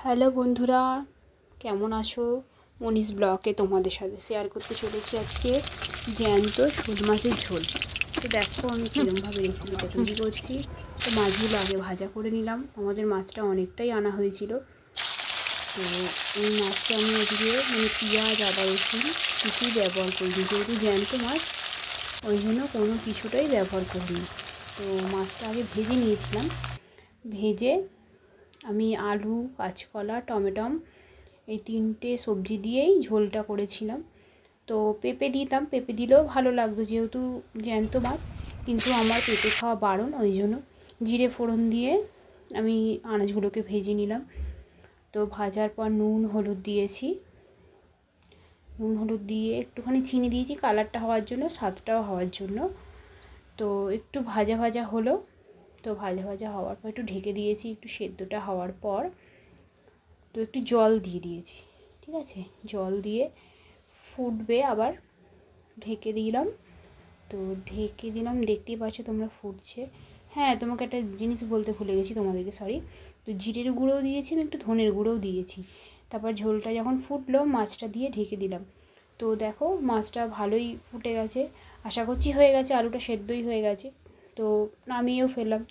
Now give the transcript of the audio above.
Hello বন্ধুরা, কেমন আছো? মনীষ ব্লগে তোমাদের সাথে শেয়ার করতে চলেছি আজকে জ্যান্ত শোল মাছের ঝোল। তো দেখো আমি কীরকমভাবে রেসিপিটা তৈরি করছি। তো মাছগুলো আগে ভাজা করে নিলাম। আমাদের মাছটা অনেকটাই আনা হয়েছিল। তো এই মাছটা আমি আজকে পেঁয়াজ আদা রসুন কিছুই ব্যবহার করিনি, যেহেতু জ্যান্ত মাছ ওই জন্য কোনো কিছুটাই ব্যবহার করিনি। তো মাছটা আগে ভেজে নিয়েছিলাম। ভেজে আমি আলু, কাঁচকলা, টমেটম এই 3টে সবজি দিয়েই ঝোলটা করেছিলাম। তো পেঁপে দিতাম, পেঁপে দিলেও ভালো লাগতো যেহেতু জ্যান্ত মাছ, কিন্তু আমার পেঁপে খাওয়া বারণ, ওই জন্য জিরে ফোড়ন দিয়ে আমি আনাজগুলোকে ভেজে নিলাম। তো ভাজার পর নুন হলুদ দিয়েছি, নুন হলুদ দিয়ে একটুখানি চিনি দিয়েছি কালারটা হওয়ার জন্য, স্বাদটাও হওয়ার জন্য। তো একটু ভাজা ভাজা হলো। তো ভাজা ভাজা হওয়ার পর একটু ঢেকে দিয়েছি, একটু সেদ্ধটা হওয়ার পর তো একটু জল দিয়ে দিয়েছি। ঠিক আছে, জল দিয়ে ফুটবে, আবার ঢেকে দিলাম। তো ঢেকে দিলাম, দেখতেই পাচ্ছ তোমরা ফুটছে। হ্যাঁ, তোমাকে একটা জিনিস বলতে ভুলে গেছি তোমাদেরকে, সরি। তো জিরের গুঁড়োও দিয়েছি, আমি একটু ধনের গুঁড়োও দিয়েছি। তারপর ঝোলটা যখন ফুটলো মাছটা দিয়ে ঢেকে দিলাম। তো দেখো মাছটা ভালোই ফুটে গেছে, আশা করছি হয়ে গেছে, আলুটা সেদ্ধই হয়ে গেছে। তো নামিয়েও ফেললাম।